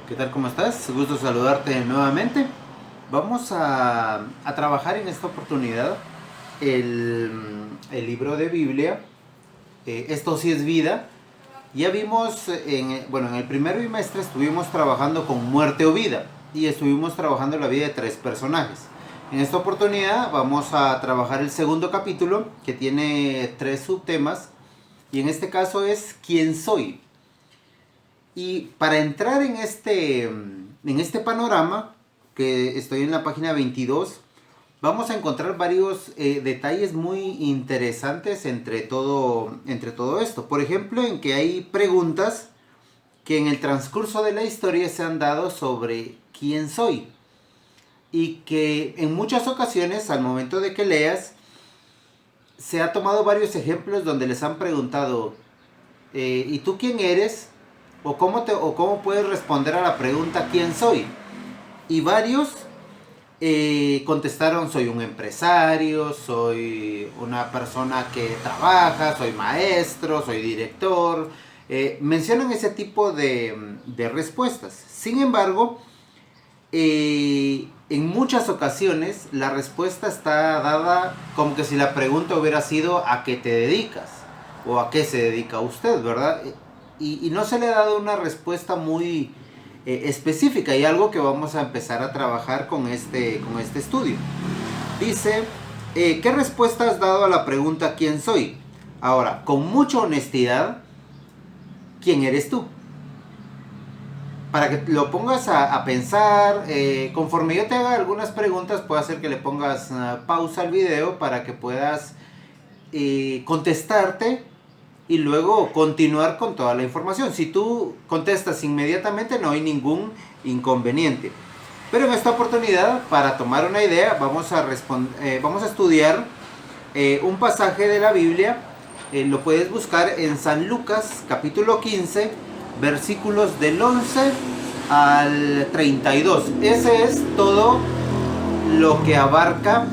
¿Qué tal? ¿Cómo estás? Gusto saludarte nuevamente. Vamos a trabajar en esta oportunidad el, el libro de Biblia. Esto sí es vida. Ya vimos, en el primer bimestre estuvimos trabajando con muerte o vida y estuvimos trabajando la vida de tres personajes. En esta oportunidad vamos a trabajar el segundo capítulo que tiene tres subtemas y en este caso es ¿quién soy? Y para entrar en este panorama, que estoy en la página 22, vamos a encontrar varios detalles muy interesantes entre todo esto. Por ejemplo, en que hay preguntas que en el transcurso de la historia se han dado sobre quién soy. Y que en muchas ocasiones, al momento de que leas, se ha tomado varios ejemplos donde les han preguntado, ¿y tú quién eres? O cómo puedes responder a la pregunta ¿quién soy? Y varios contestaron soy un empresario, soy una persona que trabaja, soy maestro, soy director. Mencionan ese tipo de respuestas. Sin embargo, en muchas ocasiones la respuesta está dada como que si la pregunta hubiera sido ¿a qué te dedicas? O ¿a qué se dedica usted? ¿Verdad? Y no se le ha dado una respuesta muy específica y algo que vamos a empezar a trabajar con este estudio. Dice, ¿qué respuesta has dado a la pregunta ¿quién soy? Ahora, con mucha honestidad, ¿quién eres tú? Para que lo pongas a pensar, conforme yo te haga algunas preguntas, puedo hacer que le pongas pausa al video para que puedas contestarte y luego continuar con toda la información. Si tú contestas inmediatamente no hay ningún inconveniente. Pero en esta oportunidad, para tomar una idea, vamos a estudiar un pasaje de la Biblia. Lo puedes buscar en San Lucas capítulo 15, versículos del 11 al 32. Ese es todo lo que abarca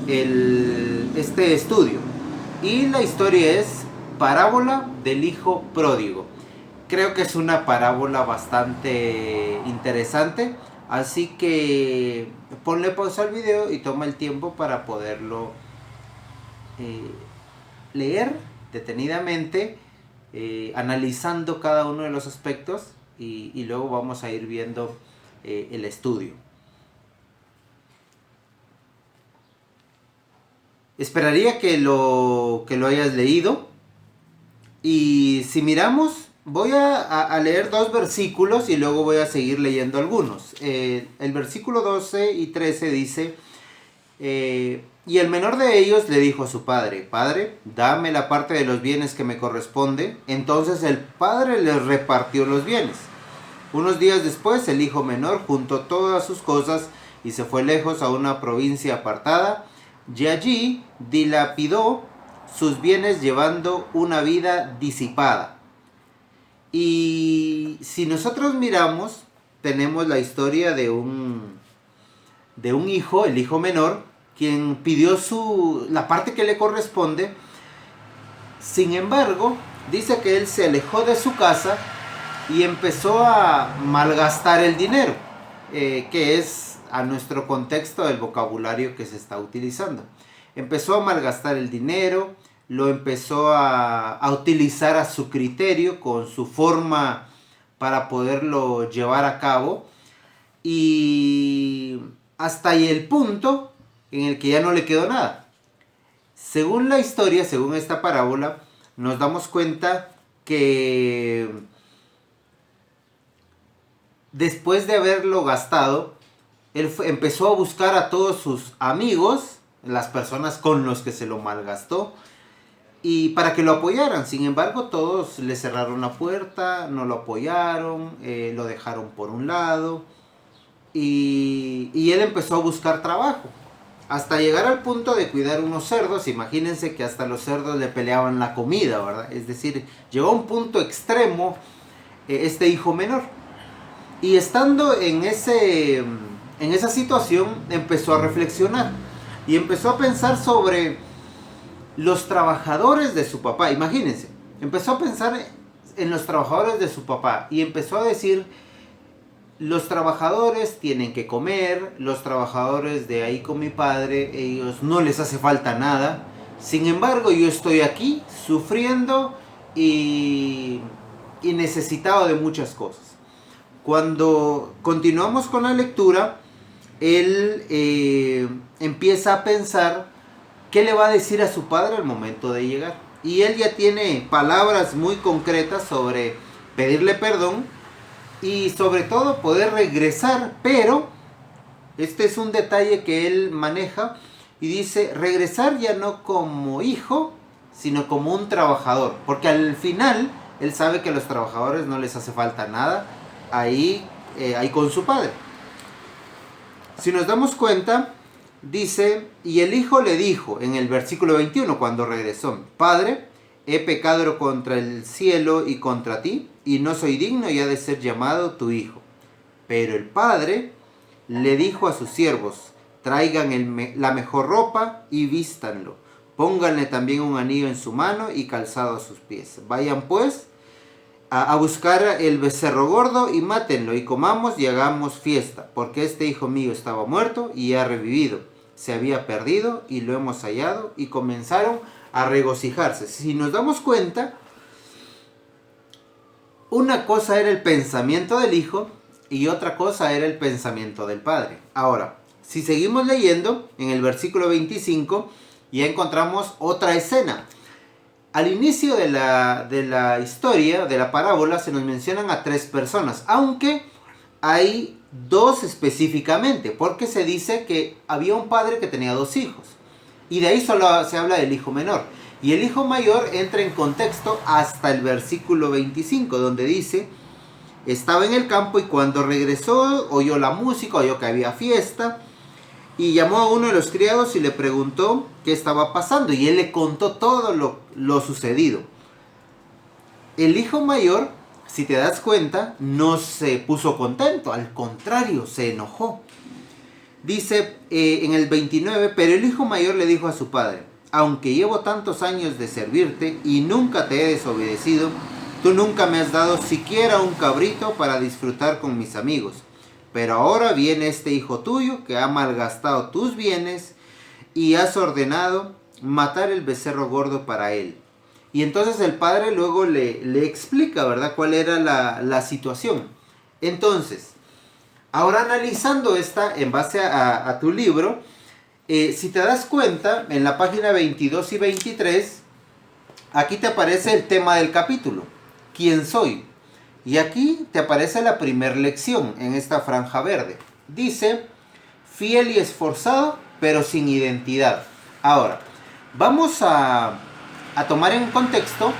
este estudio. Y la historia es parábola del hijo pródigo. Creo que es una parábola bastante interesante, así que ponle pausa al video y toma el tiempo para poderlo eh, leer detenidamente, analizando cada uno de los aspectos y luego vamos a ir viendo el estudio. Esperaría que lo hayas leído. Y si miramos, voy a leer dos versículos y luego voy a seguir leyendo algunos. El versículo 12 y 13 dice, y el menor de ellos le dijo a su padre, Padre, dame la parte de los bienes que me corresponde. Entonces el padre les repartió los bienes. Unos días después el hijo menor juntó todas sus cosas y se fue lejos a una provincia apartada y allí dilapidó sus bienes llevando una vida disipada. Y si nosotros miramos, tenemos la historia de un hijo, el hijo menor, quien pidió la parte que le corresponde. Sin embargo, dice que él se alejó de su casa y empezó a malgastar el dinero, que es a nuestro contexto el vocabulario que se está utilizando. Empezó a malgastar el dinero, lo empezó a utilizar a su criterio, con su forma para poderlo llevar a cabo. Y hasta ahí el punto en el que ya no le quedó nada. Según la historia, según esta parábola, nos damos cuenta que después de haberlo gastado, él empezó a buscar a todos sus amigos, las personas con los que se lo malgastó, y para que lo apoyaran. Sin embargo, todos le cerraron la puerta, no lo apoyaron, lo dejaron por un lado, y él empezó a buscar trabajo. Hasta llegar al punto de cuidar unos cerdos. Imagínense que hasta los cerdos le peleaban la comida, ¿verdad? Es decir, llegó a un punto extremo este hijo menor. Y estando en esa situación, empezó a reflexionar. Y empezó a pensar sobre los trabajadores de su papá. Imagínense, empezó a pensar en los trabajadores de su papá. Y empezó a decir, los trabajadores tienen que comer, los trabajadores de ahí con mi padre, ellos no les hace falta nada. Sin embargo, yo estoy aquí sufriendo y necesitado de muchas cosas. Cuando continuamos con la lectura, él empieza a pensar qué le va a decir a su padre al momento de llegar. Y él ya tiene palabras muy concretas sobre pedirle perdón y sobre todo poder regresar, pero este es un detalle que él maneja y dice regresar ya no como hijo, sino como un trabajador, porque al final él sabe que a los trabajadores no les hace falta nada ahí con su padre. Si nos damos cuenta, dice, y el hijo le dijo en el versículo 21 cuando regresó, Padre, he pecado contra el cielo y contra ti, y no soy digno ya de ser llamado tu hijo. Pero el padre le dijo a sus siervos, traigan la mejor ropa y vístanlo, pónganle también un anillo en su mano y calzado a sus pies. Vayan pues a buscar el becerro gordo y mátenlo y comamos y hagamos fiesta, porque este hijo mío estaba muerto y ha revivido, se había perdido y lo hemos hallado, y comenzaron a regocijarse. Si nos damos cuenta, una cosa era el pensamiento del hijo y otra cosa era el pensamiento del padre. Ahora, si seguimos leyendo, en el versículo 25 ya encontramos otra escena. Al inicio de la historia, de la parábola, se nos mencionan a 3 personas, aunque hay 2 específicamente, porque se dice que había un padre que tenía 2 hijos, y de ahí solo se habla del hijo menor. Y el hijo mayor entra en contexto hasta el versículo 25, donde dice, estaba en el campo y cuando regresó oyó la música, oyó que había fiesta, y llamó a uno de los criados y le preguntó qué estaba pasando. Y él le contó todo lo sucedido. El hijo mayor, si te das cuenta, no se puso contento. Al contrario, se enojó. Dice en el 29, pero el hijo mayor le dijo a su padre, aunque llevo tantos años de servirte y nunca te he desobedecido, tú nunca me has dado siquiera un cabrito para disfrutar con mis amigos. Pero ahora viene este hijo tuyo que ha malgastado tus bienes y has ordenado matar el becerro gordo para él. Y entonces el padre luego le explica, ¿verdad?, cuál era la situación. Entonces, ahora analizando esta en base a tu libro, si te das cuenta, en la página 22 y 23, aquí te aparece el tema del capítulo, ¿quién soy? Y aquí te aparece la primera lección en esta franja verde. Dice, fiel y esforzado, pero sin identidad. Ahora, vamos a tomar en contexto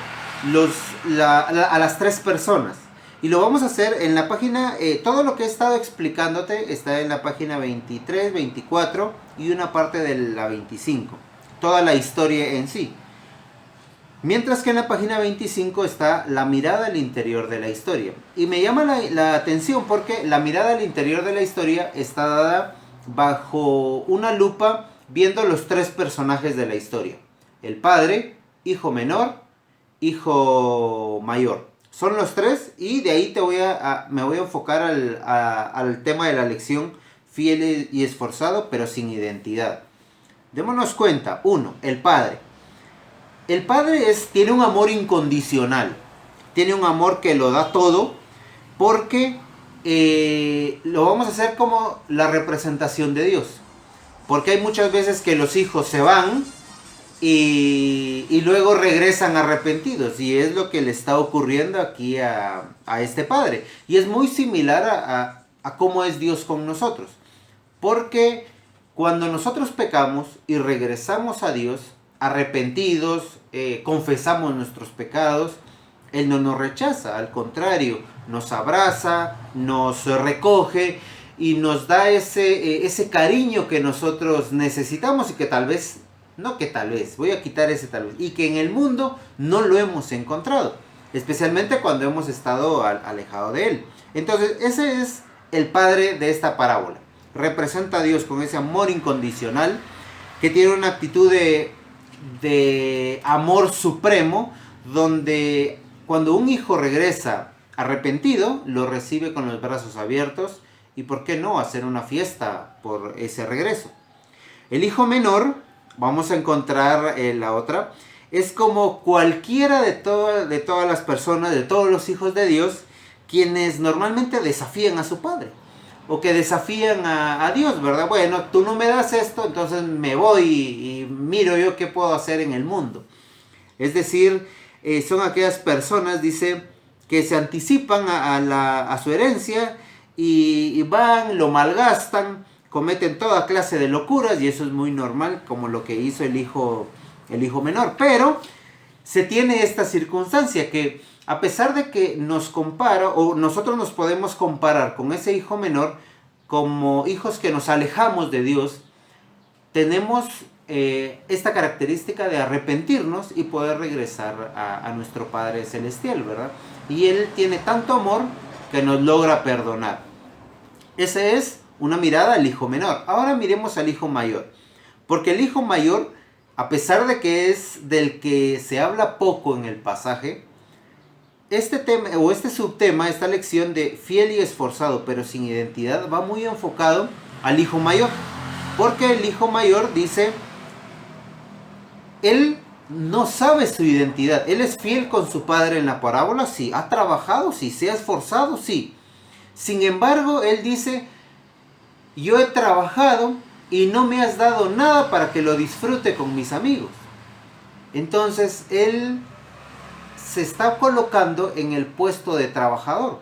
a las 3 personas. Y lo vamos a hacer en la página, todo lo que he estado explicándote está en la página 23, 24 y una parte de la 25. Toda la historia en sí. Mientras que en la página 25 está la mirada al interior de la historia. Y me llama la atención porque la mirada al interior de la historia está dada bajo una lupa viendo los 3 personajes de la historia. El padre, hijo menor, hijo mayor. Son los 3 y de ahí me voy a enfocar al tema de la lección fiel y esforzado pero sin identidad. Démonos cuenta, 1, el padre. El padre tiene un amor incondicional, tiene un amor que lo da todo, porque lo vamos a hacer como la representación de Dios. Porque hay muchas veces que los hijos se van y luego regresan arrepentidos, y es lo que le está ocurriendo aquí a este padre. Y es muy similar a cómo es Dios con nosotros. Porque cuando nosotros pecamos y regresamos a Dios, arrepentidos, confesamos nuestros pecados, Él no nos rechaza, al contrario, nos abraza, nos recoge y nos da ese cariño que nosotros necesitamos y que voy a quitar ese tal vez, y que en el mundo no lo hemos encontrado, especialmente cuando hemos estado alejados de Él. Entonces, ese es el padre de esta parábola. Representa a Dios con ese amor incondicional, que tiene una actitud de amor supremo, donde cuando un hijo regresa arrepentido, lo recibe con los brazos abiertos y por qué no hacer una fiesta por ese regreso. El hijo menor, vamos a encontrar la otra, es como cualquiera de todas las personas, de todos los hijos de Dios, quienes normalmente desafían a su padre o que desafían a Dios, ¿verdad? Bueno, tú no me das esto, entonces me voy y miro yo qué puedo hacer en el mundo. Es decir, son aquellas personas, dice, que se anticipan a su herencia y van, lo malgastan, cometen toda clase de locuras y eso es muy normal, como lo que hizo el hijo menor. Pero se tiene esta circunstancia que a pesar de que nos compara o nosotros nos podemos comparar con ese hijo menor como hijos que nos alejamos de Dios, tenemos esta característica de arrepentirnos y poder regresar a nuestro Padre Celestial, ¿verdad? Y Él tiene tanto amor que nos logra perdonar. Esa es una mirada al hijo menor. Ahora miremos al hijo mayor. Porque el hijo mayor, a pesar de que es del que se habla poco en el pasaje, este tema o este subtema, esta lección de fiel y esforzado pero sin identidad, va muy enfocado al hijo mayor. Porque el hijo mayor dice, él no sabe su identidad. Él es fiel con su padre en la parábola, sí. Ha trabajado, sí. Se ha esforzado, sí. Sin embargo, él dice, yo he trabajado y no me has dado nada para que lo disfrute con mis amigos. Entonces, él se está colocando en el puesto de trabajador.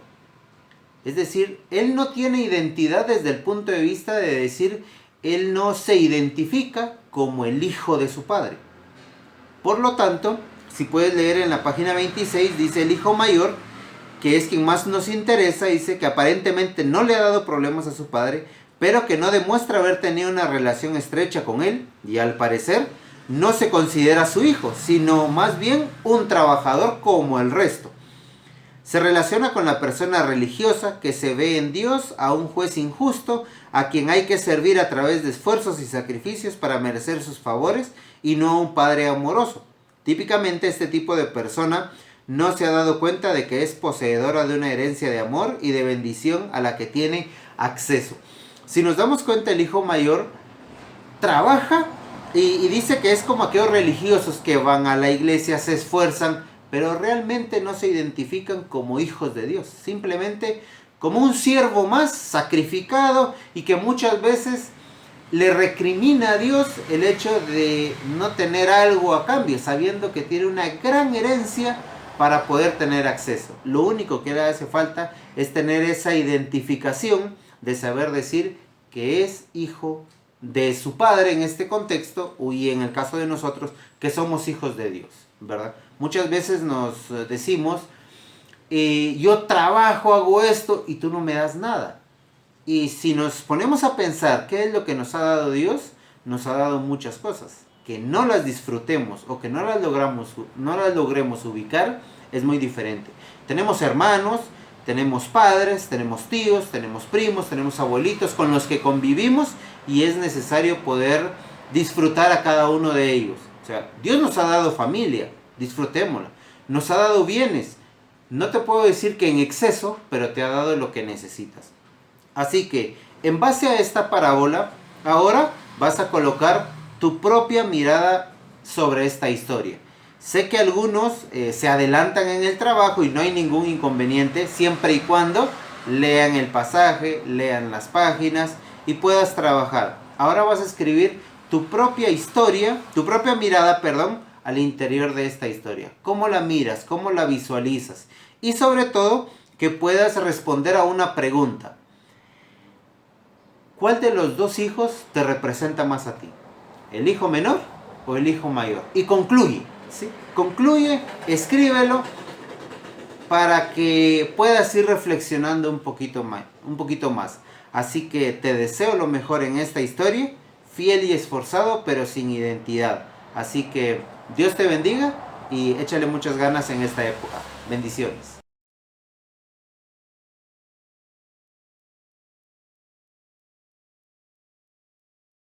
Es decir, él no tiene identidad desde el punto de vista de decir, él no se identifica como el hijo de su padre. Por lo tanto, si puedes leer en la página 26, dice el hijo mayor, que es quien más nos interesa, dice que aparentemente no le ha dado problemas a su padre, pero que no demuestra haber tenido una relación estrecha con él, y al parecer no se considera su hijo, sino más bien un trabajador como el resto. Se relaciona con la persona religiosa que se ve en Dios a un juez injusto, a quien hay que servir a través de esfuerzos y sacrificios para merecer sus favores, y no a un padre amoroso. Típicamente este tipo de persona no se ha dado cuenta de que es poseedora de una herencia de amor y de bendición a la que tiene acceso. Si nos damos cuenta, el hijo mayor trabaja y dice que es como aquellos religiosos que van a la iglesia, se esfuerzan, pero realmente no se identifican como hijos de Dios. Simplemente como un siervo más sacrificado y que muchas veces le recrimina a Dios el hecho de no tener algo a cambio, sabiendo que tiene una gran herencia para poder tener acceso. Lo único que le hace falta es tener esa identificación de saber decir que es hijo de su padre en este contexto, y en el caso de nosotros, que somos hijos de Dios, ¿verdad? Muchas veces nos decimos, yo trabajo, hago esto y tú no me das nada. Y si nos ponemos a pensar qué es lo que nos ha dado Dios, nos ha dado muchas cosas. Que no las disfrutemos o que no las logremos ubicar es muy diferente. Tenemos hermanos, tenemos padres, tenemos tíos, tenemos primos, tenemos abuelitos con los que convivimos y es necesario poder disfrutar a cada uno de ellos. O sea, Dios nos ha dado familia, disfrutémosla. Nos ha dado bienes. No te puedo decir que en exceso, pero te ha dado lo que necesitas. Así que, en base a esta parábola, ahora vas a colocar tu propia mirada sobre esta historia. Sé que algunos se adelantan en el trabajo y no hay ningún inconveniente, siempre y cuando lean el pasaje, lean las páginas y puedas trabajar. Ahora vas a escribir tu propia historia, tu propia mirada, al interior de esta historia. ¿Cómo la miras? ¿Cómo la visualizas? Y sobre todo, que puedas responder a una pregunta. ¿Cuál de los dos hijos te representa más a ti? ¿El hijo menor o el hijo mayor? Y concluye, ¿sí? Concluye, escríbelo para que puedas ir reflexionando un poquito más. Así que te deseo lo mejor en esta historia, fiel y esforzado, pero sin identidad. Así que Dios te bendiga y échale muchas ganas en esta época. Bendiciones.